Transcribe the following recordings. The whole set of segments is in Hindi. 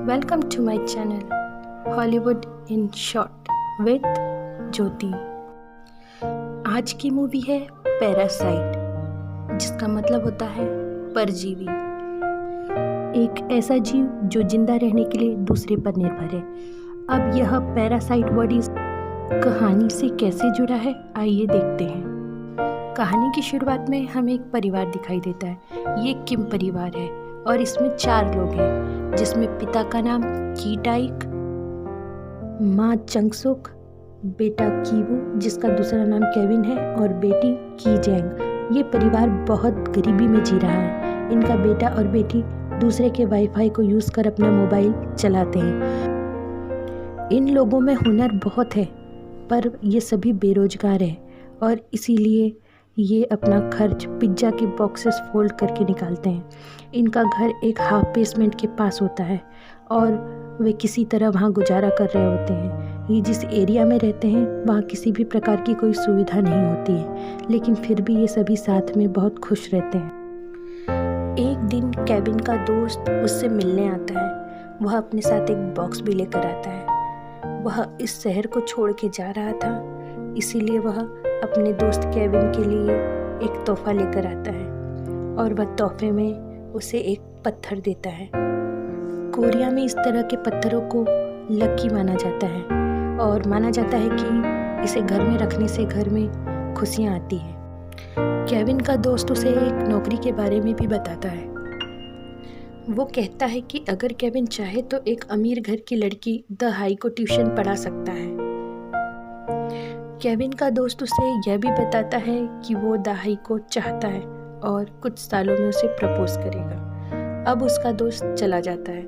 Welcome to my channel Hollywood in Short with ज्योति। आज की मूवी है पैरासाइट, जिसका मतलब होता है परजीवी। एक ऐसा जीव जो जिंदा रहने के लिए दूसरे पर निर्भर है। अब यह पैरासाइट बॉडी कहानी से कैसे जुड़ा है, आइए देखते हैं। कहानी की शुरुआत में हमें एक परिवार दिखाई देता है। ये किम परिवार है और इसमें 4 लोग हैं, जिसमें पिता का नाम की टाइक, माँ चंगसुक, बेटा कीवू जिसका दूसरा नाम केविन है और बेटी की जेंग। ये परिवार बहुत गरीबी में जी रहा है। इनका बेटा और बेटी दूसरे के वाईफाई को यूज़ कर अपना मोबाइल चलाते हैं। इन लोगों में हुनर बहुत है, पर ये सभी बेरोजगार हैं और इसीलिए ये अपना खर्च पिज्ज़ा के बॉक्सेस फोल्ड करके निकालते हैं। इनका घर एक हाफ बेसमेंट के पास होता है और वे किसी तरह वहाँ गुजारा कर रहे होते हैं। ये जिस एरिया में रहते हैं वहाँ किसी भी प्रकार की कोई सुविधा नहीं होती है, लेकिन फिर भी ये सभी साथ में बहुत खुश रहते हैं। एक दिन केविन का दोस्त उससे मिलने आता है। वह अपने साथ एक बॉक्स भी लेकर आता है। वह इस शहर को छोड़ के जा रहा था, इसीलिए वह अपने दोस्त केविन के लिए एक तोहफा लेकर आता है और वह तोहफे में उसे एक पत्थर देता है। कोरिया में इस तरह के पत्थरों को लकी माना जाता है और माना जाता है कि इसे घर में रखने से घर में खुशियाँ आती हैं। केविन का दोस्त उसे एक नौकरी के बारे में भी बताता है। वो कहता है कि अगर केविन चाहे तो एक अमीर घर की लड़की दहाई को ट्यूशन पढ़ा सकता है। केविन का दोस्त उसे यह भी बताता है कि वो दहाई को चाहता है और कुछ सालों में उसे प्रपोज करेगा। अब उसका दोस्त चला जाता है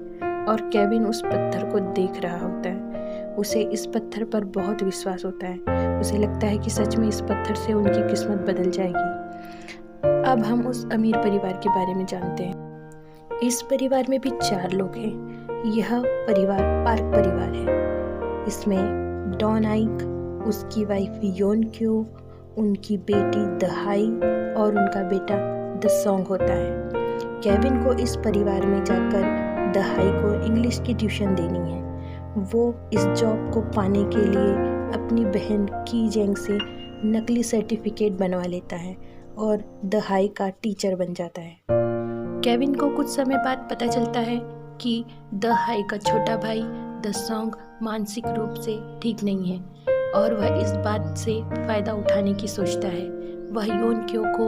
और केविन उस पत्थर को देख रहा होता है। उसे इस पत्थर पर बहुत विश्वास होता है। उसे लगता है कि सच में इस पत्थर से उनकी किस्मत बदल जाएगी। अब हम उस अमीर परिवार के बारे में जानते हैं। इस परिवार में भी 4 लोग हैं। यह परिवार पार्क परिवार है। इसमें डॉन आइक, उसकी वाइफ योन क्यो, उनकी बेटी दहाई और उनका बेटा द सॉन्ग होता है। केविन को इस परिवार में जाकर दहाई को इंग्लिश की ट्यूशन देनी है। वो इस जॉब को पाने के लिए अपनी बहन की जेंग से नकली सर्टिफिकेट बनवा लेता है और दहाई का टीचर बन जाता है। केविन को कुछ समय बाद पता चलता है कि दहाई का छोटा भाई द सॉन्ग मानसिक रूप से ठीक नहीं है और वह इस बात से फ़ायदा उठाने की सोचता है। वह योन क्यो को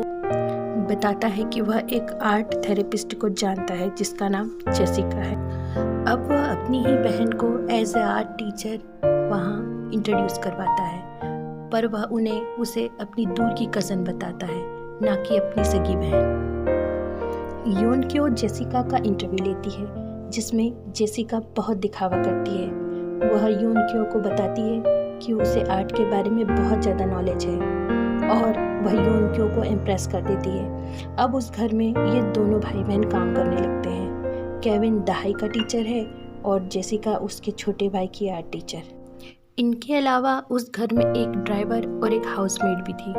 बताता है कि वह एक आर्ट थेरेपिस्ट को जानता है जिसका नाम जेसिका है। अब वह अपनी ही बहन को एज ए आर्ट टीचर वहाँ इंट्रोड्यूस करवाता है, पर वह उसे अपनी दूर की कज़न बताता है, ना कि अपनी सगी बहन। योन क्यो जेसिका का इंटरव्यू लेती है, जिसमें जेसिका बहुत दिखावा करती है। वह योन क्यो को बताती है कि उसे आर्ट के बारे में बहुत ज़्यादा नॉलेज है और वह योन क्यो को इम्प्रेस कर देती है। अब उस घर में ये दोनों भाई बहन काम करने लगते हैं। केविन दहाई का टीचर है और जेसिका उसके छोटे भाई की आर्ट टीचर। इनके अलावा उस घर में एक ड्राइवर और एक हाउसमेड भी थी।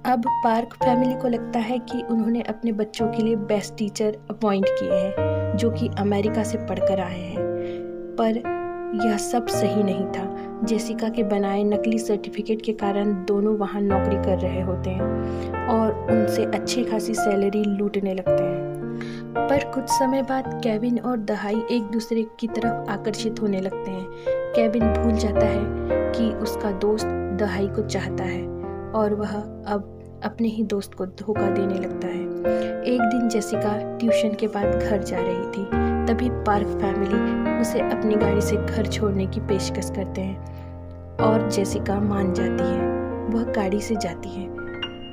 अब पार्क फैमिली को लगता है कि उन्होंने अपने बच्चों के लिए बेस्ट टीचर अपॉइंट किए हैं, जो कि अमेरिका से पढ़कर आए हैं, पर यह सब सही नहीं था। जेसिका के बनाए नकली सर्टिफिकेट के कारण दोनों वहाँ नौकरी कर रहे होते हैं और उनसे अच्छी खासी सैलरी लूटने लगते हैं। पर कुछ समय बाद केविन और दहाई एक दूसरे की तरफ आकर्षित होने लगते हैं। केविन भूल जाता है कि उसका दोस्त दहाई को चाहता है और वह अब अपने ही दोस्त को धोखा देने लगता है। एक दिन जेसिका ट्यूशन के बाद घर जा रही थी, तभी पार्क फैमिली उसे अपनी गाड़ी से घर छोड़ने की पेशकश करते हैं और जेसिका मान जाती है। वह गाड़ी से जाती है,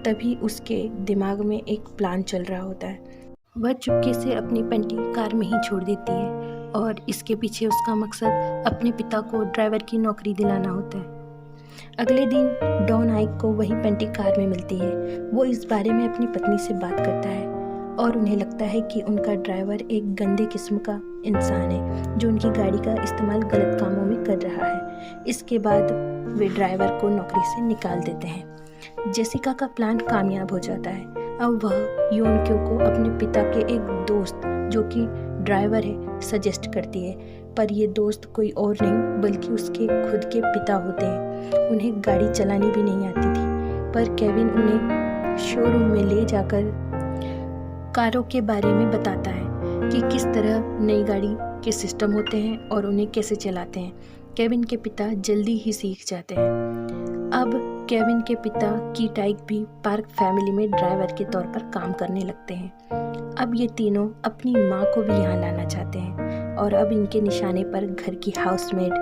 तभी उसके दिमाग में एक प्लान चल रहा होता है। वह चुपके से अपनी पेंटी कार में ही छोड़ देती है और इसके पीछे उसका मकसद अपने पिता को ड्राइवर की नौकरी दिलाना होता है। अगले दिन डॉन आइक को वही पेंटी कार में मिलती है। वो इस बारे में अपनी पत्नी से बात करता है और उन्हें लगता है कि उनका ड्राइवर एक गंदे किस्म का इंसान है, जो उनकी गाड़ी का इस्तेमाल गलत कामों में कर रहा है। इसके बाद वे ड्राइवर को नौकरी से निकाल देते हैं। जेसिका का प्लान कामयाब हो जाता है। अब वह योन क्यो को अपने पिता के एक दोस्त, जो कि ड्राइवर है सजेस्ट करती है, पर ये दोस्त कोई और नहीं बल्कि उसके खुद के पिता होते हैं। उन्हें गाड़ी चलानी भी नहीं आती थी, पर केविन उन्हें शोरूम में ले जाकर कारों के बारे में बताता है कि किस तरह नई गाड़ी के सिस्टम होते हैं और उन्हें कैसे चलाते हैं। केविन के पिता जल्दी ही सीख जाते हैं। अब केविन के पिता की टाइक भी पार्क फैमिली में ड्राइवर के तौर पर काम करने लगते हैं। अब ये तीनों अपनी माँ को भी यहाँ लाना चाहते हैं और अब इनके निशाने पर घर की हाउसमेड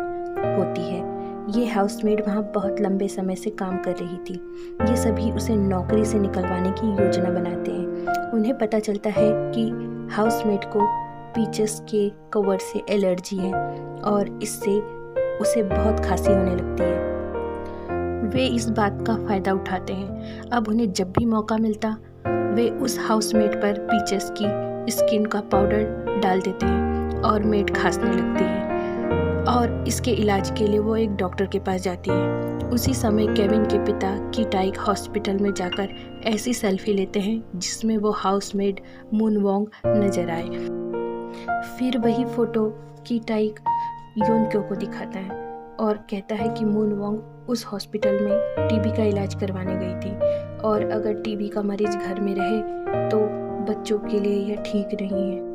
होती है। ये हाउसमेड वहाँ बहुत लंबे समय से काम कर रही थी। ये सभी उसे नौकरी से निकलवाने की योजना बनाते हैं। उन्हें पता चलता है कि हाउसमेड को पीचेस के कवर से एलर्जी है और इससे उसे बहुत खांसी होने लगती है। वे इस बात का फ़ायदा उठाते हैं। अब उन्हें जब भी मौका मिलता वे उस हाउसमेड पर पीचेस की स्किन का पाउडर डाल देते हैं और मेड खांसने लगती है और इसके इलाज के लिए वो एक डॉक्टर के पास जाती है। उसी समय केविन के पिता की टाइक हॉस्पिटल में जाकर ऐसी सेल्फी लेते हैं जिसमें वो हाउसमेड मून वोंग नजर आए। फिर वही फोटो की टाइक योन क्यो को दिखाता है और कहता है कि मून वोंग उस हॉस्पिटल में टीबी का इलाज करवाने गई थी और अगर टीबी का मरीज घर में रहे तो बच्चों के लिए यह ठीक नहीं है।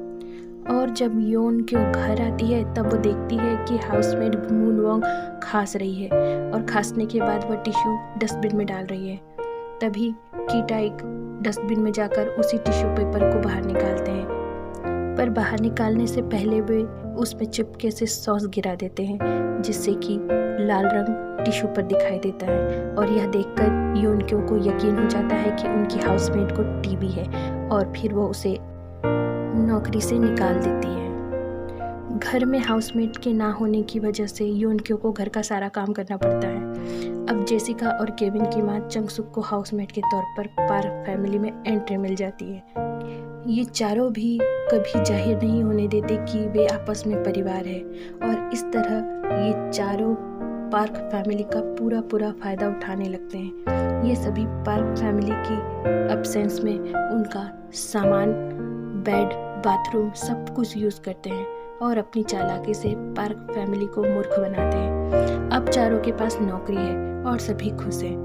और जब योन क्यों घर आती है तब वो देखती है कि हाउसमेड मून वोंग खांस रही है और खांसने के बाद वह टिश्यू डस्टबिन में डाल रही है। तभी की टाइक डस्टबिन में जाकर उसी टिश्यू पेपर को बाहर निकालते हैं, पर बाहर निकालने से पहले वे उसमें चुपके से सॉस गिरा देते हैं जिससे कि लाल रंग टिश्यू पर दिखाई देता है और यह देखकर योन क्यो को यकीन हो जाता है कि उनकी हाउसमेट को टीबी है और फिर वो उसे नौकरी से निकाल देती है। घर में हाउसमेट के ना होने की वजह से योन क्यो को घर का सारा काम करना पड़ता है। अब जेसिका और केविन की माँ चंगसुक को हाउसमेट के तौर पर पार्क फैमिली में एंट्री मिल जाती है। ये चारों भी कभी जाहिर नहीं होने देते कि वे आपस में परिवार है और इस तरह ये चारों पार्क फैमिली का पूरा फ़ायदा उठाने लगते हैं। ये सभी पार्क फैमिली की एब्सेंस में उनका सामान, बेड, बाथरूम सब कुछ यूज़ करते हैं और अपनी चालाकी से पार्क फैमिली को मूर्ख बनाते हैं। अब चारों के पास नौकरी है और सभी खुश हैं।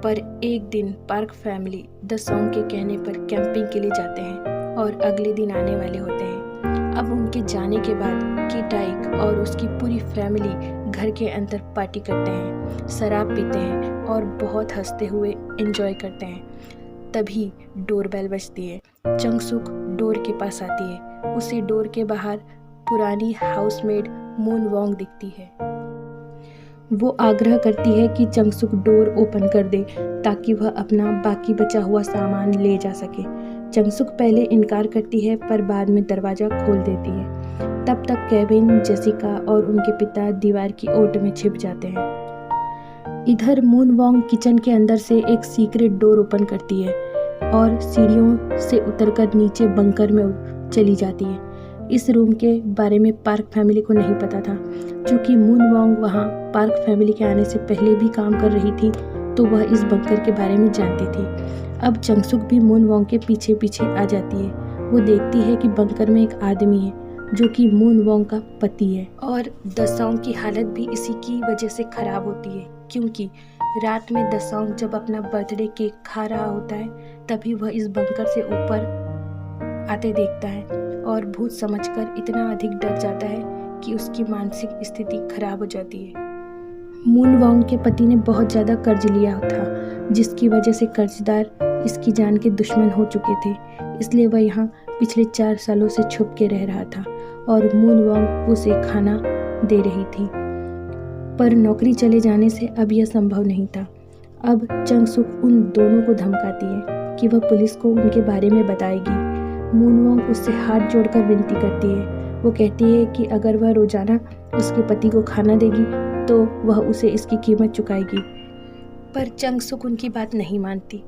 पर एक दिन पार्क फैमिली द सॉन्ग के कहने पर कैंपिंग के लिए जाते हैं और अगले दिन आने वाले होते हैं। अब उनके जाने के बाद की टाइक और उसकी पूरी फैमिली घर के अंदर पार्टी करते हैं, शराब पीते हैं और बहुत हंसते हुए एंजॉय करते हैं। तभी डोरबेल बजती है। चंगसुक डोर के पास आती है। उसे डोर के बाहर पुरानी हाउसमेड मून वोंग दिखती है। वो आग्रह करती है कि चंगसुक डोर ओपन कर दे ताकि वह अपना बाकी बचा हुआ सामान ले जा सके। चंगसुक पहले इनकार करती है पर बाद में दरवाज़ा खोल देती है। तब तक केविन, जेसिका और उनके पिता दीवार की ओट में छिप जाते हैं। इधर मून वोंग किचन के अंदर से एक सीक्रेट डोर ओपन करती है और सीढ़ियों से उतरकर नीचे बंकर में चली जाती है। इस रूम के बारे में पार्क फैमिली को नहीं पता था। क्योंकि मून वोंग वहाँ पार्क फैमिली के आने से पहले भी काम कर रही थी तो वह इस बंकर के बारे में जानती थी। अब चंगसुक भी मून वोंग के पीछे पीछे आ जाती है। वो देखती है कि बंकर में एक आदमी है जो कि मून वोंग का पति है और द सॉन्ग की हालत भी इसी की वजह से खराब होती है क्योंकि रात में द सॉन्ग जब अपना बर्थडे केक खा रहा होता है तभी वह इस बंकर से ऊपर आते देखता है और भूत समझकर इतना अधिक डर जाता है कि उसकी मानसिक स्थिति खराब हो जाती है। मून वोंग के पति ने बहुत ज़्यादा कर्ज लिया था जिसकी वजह से कर्जदार इसकी जान के दुश्मन हो चुके थे, इसलिए वह यहाँ पिछले 4 सालों से छुप के रह रहा था और मून वोंग उसे खाना दे रही थी। पर नौकरी चले जाने से अब यह संभव नहीं था। अब चंगसुक उन दोनों को धमकाती है कि वह पुलिस को उनके बारे में बताएगी। मून वोंग उससे हाथ जोड़कर विनती करती है। वो कहती है कि अगर वह रोजाना उसके पति को खाना देगी तो वह उसे इसकी कीमत चुकाएगी। पर चंगसुक उनकी बात नहीं मानती।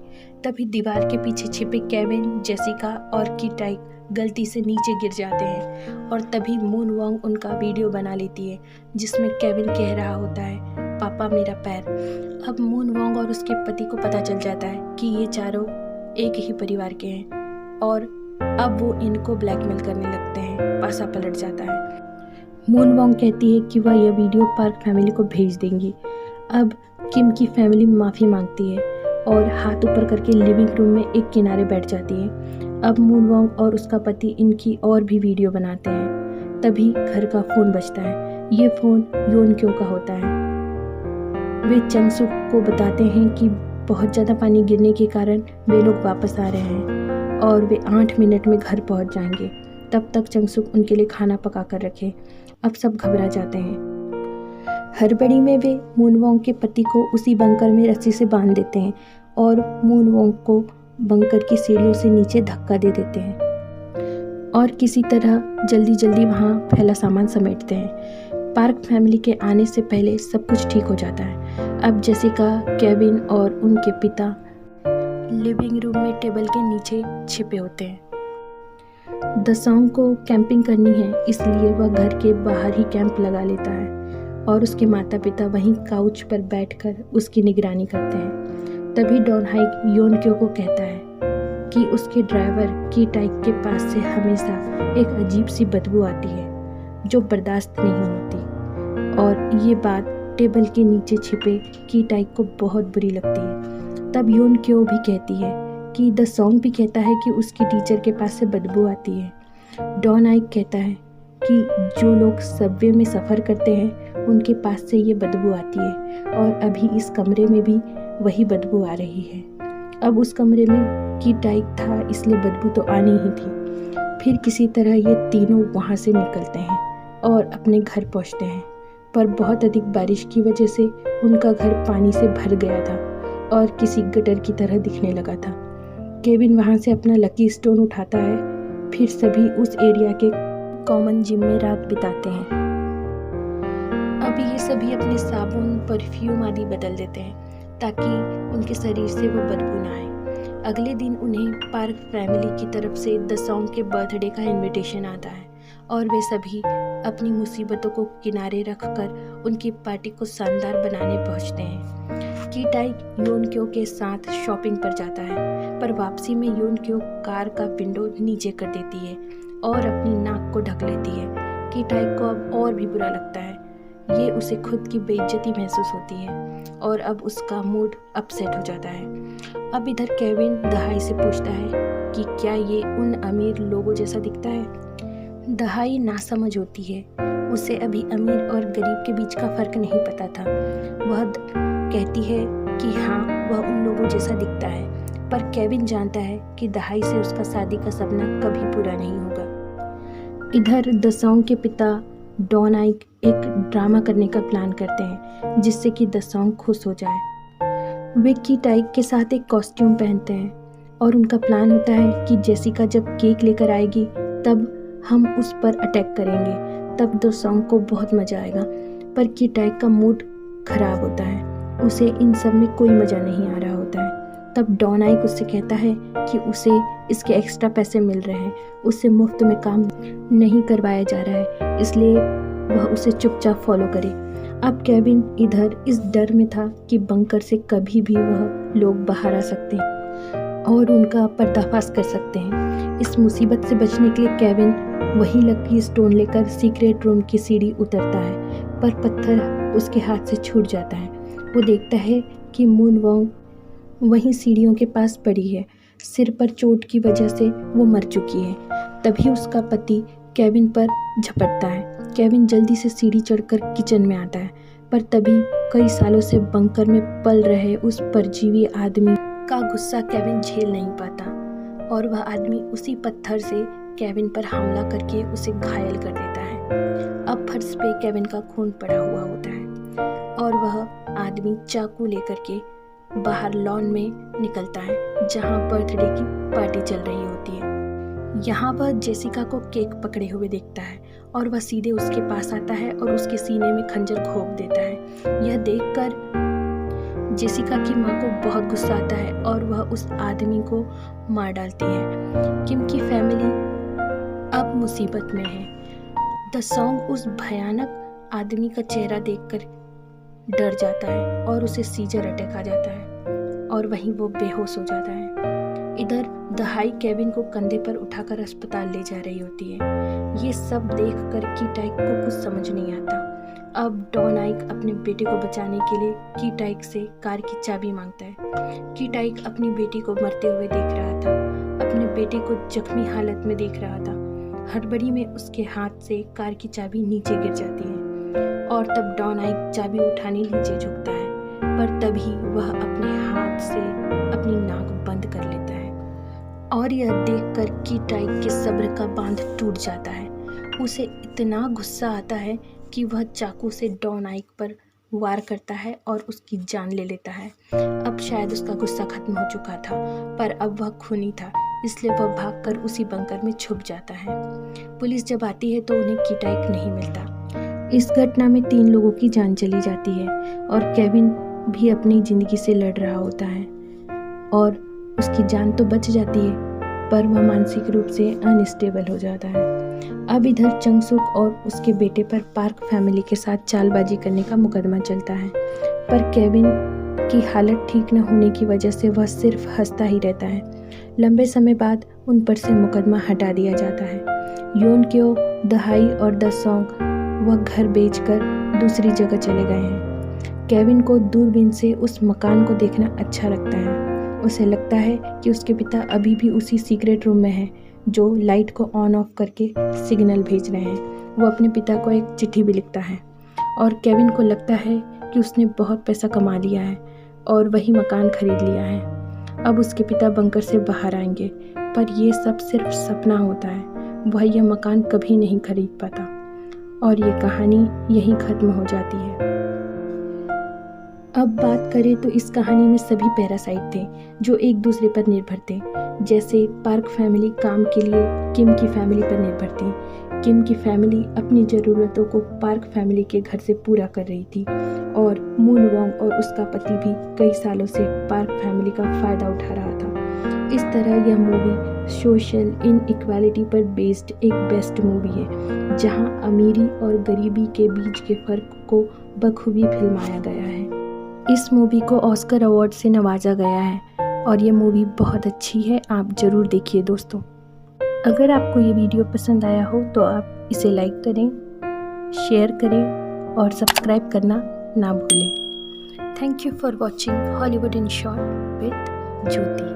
तभी दीवार के पीछे छिपे केविन, जेसिका और की टाइक गलती से नीचे गिर जाते हैं और तभी मून वोंग उनका वीडियो बना लेती है जिसमें केविन कह रहा होता है, पापा मेरा पैर। अब मून वोंग और उसके पति को पता चल जाता है कि ये चारों एक ही परिवार के हैं और अब वो इनको ब्लैकमेल करने लगते हैं। पासा पलट जाता है। मून वोंग कहती है कि वह यह वीडियो पार्क फैमिली को भेज देंगी। अब किम की फैमिली माफ़ी मांगती है और हाथ ऊपर करके लिविंग रूम में एक किनारे बैठ जाती है। अब मून वोंग और उसका पति इनकी और भी वीडियो बनाते हैं। तभी घर का फ़ोन बजता है। ये फ़ोन योन क्यो का होता है। वे चंग सुक को बताते हैं कि बहुत ज़्यादा पानी गिरने के कारण वे लोग वापस आ रहे हैं और वे 8 मिनट में घर पहुंच जाएंगे। तब तक चंग सुक उनके लिए खाना पका कर रखे। अब सब घबरा जाते हैं। हड़बड़ी में वे मून वोंग के पति को उसी बंकर में रस्सी से बांध देते हैं और मून वोंग को बंकर की सीढ़ियों से नीचे धक्का दे देते हैं और किसी तरह जल्दी जल्दी वहाँ फैला सामान समेटते हैं। पार्क फैमिली के आने से पहले सब कुछ ठीक हो जाता है। अब जेसिका, केविन और उनके पिता लिविंग रूम में टेबल के नीचे छिपे होते हैं। दसोंग को कैंपिंग करनी है, इसलिए वह घर के बाहर ही कैंप लगा लेता है और उसके माता पिता वहीं काउच पर बैठकर उसकी निगरानी करते हैं। तभी डॉन हाइक योन क्यो को कहता है कि उसके ड्राइवर की टाइक के पास से हमेशा एक अजीब सी बदबू आती है जो बर्दाश्त नहीं होती और ये बात टेबल के नीचे छिपे की टाइक को बहुत बुरी लगती है। तब योन क्यो भी कहती है कि द सॉन्ग भी कहता है कि उसकी टीचर के पास से बदबू आती है। डॉन आइक कहता है कि जो लोग सबवे में सफ़र करते हैं उनके पास से ये बदबू आती है और अभी इस कमरे में भी वही बदबू आ रही है। अब उस कमरे में की टाइक था, इसलिए बदबू तो आनी ही थी। फिर किसी तरह ये तीनों वहाँ से निकलते हैं और अपने घर पहुँचते हैं, पर बहुत अधिक बारिश की वजह से उनका घर पानी से भर गया था और किसी गटर की तरह दिखने लगा था। केविन वहाँ से अपना लकी स्टोन उठाता है। फिर सभी उस एरिया के कॉमन जिम में रात बिताते हैं। अब ये सभी अपने साबुन, परफ्यूम आदि बदल देते हैं ताकि उनके शरीर से वो बदबू ना आए। अगले दिन उन्हें पार्क फैमिली की तरफ से द सॉन्ग के बर्थडे का इनविटेशन आता है और वे सभी अपनी मुसीबतों को किनारे रखकर उनकी पार्टी को शानदार बनाने पहुंचते हैं। की टाइक योन क्यो के साथ शॉपिंग पर जाता है, पर वापसी में योन क्यो कार का विंडो नीचे कर देती है और अपनी नाक को ढक लेती है। की टाइक को अब और भी बुरा लगता है। ये उसे खुद की बेइज्जती महसूस होती है और अब उसका मूड अपसेट हो जाता है। अब इधर केविन दहाई से पूछता है कि क्या ये उन अमीर लोगों जैसा दिखता है। दहाई नासमझ होती है। उसे अभी अमीर और गरीब के बीच का फर्क नहीं पता था। वह कहती है कि हाँ, वह उन लोगों जैसा दिखता है, पर केविन जानता है कि दहाई से उसका शादी का सपना कभी पूरा नहीं होगा। इधर द सॉन्ग के पिता डॉन आइक एक ड्रामा करने का प्लान करते हैं जिससे कि द सॉन्ग खुश हो जाए। वे की टाइक के साथ एक कॉस्ट्यूम पहनते हैं और उनका प्लान होता है कि जेसिका जब केक लेकर आएगी तब हम उस पर अटैक करेंगे। तब द सॉन्ग को बहुत मज़ा आएगा, पर की टाइक का मूड खराब होता है। उसे इन सब में कोई मज़ा नहीं आ रहा होता है। तब डॉन आइक उससे कहता है कि उसे इसके एक्स्ट्रा पैसे मिल रहे हैं, उससे मुफ्त में काम नहीं करवाया जा रहा है, इसलिए वह उसे चुपचाप फॉलो करे। अब केविन इधर इस डर में था कि बंकर से कभी भी वह लोग बाहर आ सकते हैं और उनका पर्दाफाश कर सकते हैं। इस मुसीबत से बचने के लिए केविन वही लकी स्टोन लेकर सीक्रेट रूम की सीढ़ी उतरता है, पर पत्थर उसके हाथ से छूट जाता है। वो देखता है कि मून वोंग वहीं सीढ़ियों के पास पड़ी है। सिर पर चोट की वजह से वो मर चुकी है। तभी उसका पति केविन पर झपटता है। केविन जल्दी से सीढ़ी चढ़कर किचन में आता है, पर तभी कई सालों से बंकर में पल रहे उस परजीवी आदमी का गुस्सा केविन झेल नहीं पाता और वह आदमी उसी पत्थर से केविन पर हमला करके उसे घायल कर देता है। अब फर्श पे केविन का खून पड़ा हुआ होता है और वह आदमी चाकू लेकर के बाहर लॉन में निकलता है जहां बर्थडे की पार्टी चल रही होती है। यहाँ वह जेसिका को केक पकड़े हुए देखता है और वह सीधे उसके पास आता है और उसके सीने में खंजर घोंप देता है। यह देखकर जेसिका की माँ को बहुत गुस्सा आता है और वह उस आदमी को मार डालती है। किम की फैमिली अब मुसीबत में है। द सॉन्ग उस भयानक आदमी का चेहरा देखकर डर जाता है और उसे सीजर अटैक आ जाता है और वहीं वो बेहोश हो जाता है। इधर दहाई केविन को कंधे पर उठाकर अस्पताल ले जा रही होती है। ये सब देखकर कीट आइक को कुछ समझ नहीं आता। अब डॉन आइक अपने बेटे को बचाने के लिए कीट आइक से कार की चाबी मांगता है। कीट आइक अपनी बेटी को मरते हुए देख रहा था, अपने बेटे को जख्मी हालत में देख रहा था। हड़बड़ी में उसके हाथ से कार की चाबी नीचे गिर जाती है और तब डॉन आइक चाबी उठाने नीचे झुकता है, पर तभी वह अपने हाथ से अपनी नाक बंद कर लेता है और यह देखकर कीट आइक के सब्र का बांध टूट जाता है। उसे इतना गुस्सा आता है कि वह चाकू से डॉन आइक पर वार करता है और उसकी जान ले लेता है। अब शायद उसका गुस्सा खत्म हो चुका था, पर अब वह खूनी था, इसलिए वह भागकर उसी बंकर में छुप जाता है। पुलिस जब आती है तो उन्हें कीट आइक नहीं मिलता। इस घटना में 3 लोगों की जान चली जाती है और केविन भी अपनी ज़िंदगी से लड़ रहा होता है और उसकी जान तो बच जाती है, पर वह मानसिक रूप से अनस्टेबल हो जाता है। अब इधर चंगसुक और उसके बेटे पर पार्क फैमिली के साथ चालबाजी करने का मुकदमा चलता है, पर केविन की हालत ठीक न होने की वजह से वह सिर्फ हंसता ही रहता है। लंबे समय बाद उन पर से मुकदमा हटा दिया जाता है। योन क्यो, दहाई और द सॉन्ग वह घर बेचकर दूसरी जगह चले गए हैं। केविन को दूरबीन से उस मकान को देखना अच्छा लगता है। उसे लगता है कि उसके पिता अभी भी उसी सीक्रेट रूम में हैं, जो लाइट को ऑन ऑफ करके सिग्नल भेज रहे हैं। वो अपने पिता को एक चिट्ठी भी लिखता है और केविन को लगता है कि उसने बहुत पैसा कमा लिया है और वही मकान खरीद लिया है। अब उसके पिता बंकर से बाहर आएंगे, पर यह सब सिर्फ सपना होता है। वह यह मकान कभी नहीं खरीद पाता और ये कहानी यहीं ख़त्म हो जाती है। अब बात करें तो इस कहानी में सभी पैरासाइट थे जो एक दूसरे पर निर्भर थे। जैसे पार्क फैमिली काम के लिए किम की फैमिली पर निर्भर थी। किम की फैमिली अपनी ज़रूरतों को पार्क फैमिली के घर से पूरा कर रही थी और मून वोंग और उसका पति भी कई सालों से पार्क फैमिली का फ़ायदा उठा रहा था। इस तरह यह मूवी सोशल इनइक्वालिटी पर बेस्ड एक बेस्ट मूवी है, जहां अमीरी और गरीबी के बीच के फ़र्क को बखूबी फिल्माया गया है। इस मूवी को ऑस्कर अवार्ड से नवाजा गया है और ये मूवी बहुत अच्छी है, आप ज़रूर देखिए दोस्तों। अगर आपको ये वीडियो पसंद आया हो तो आप इसे लाइक करें, शेयर करें और सब्सक्राइब करना ना भूलें। Thank you for watching Hollywood in short with Jyoti.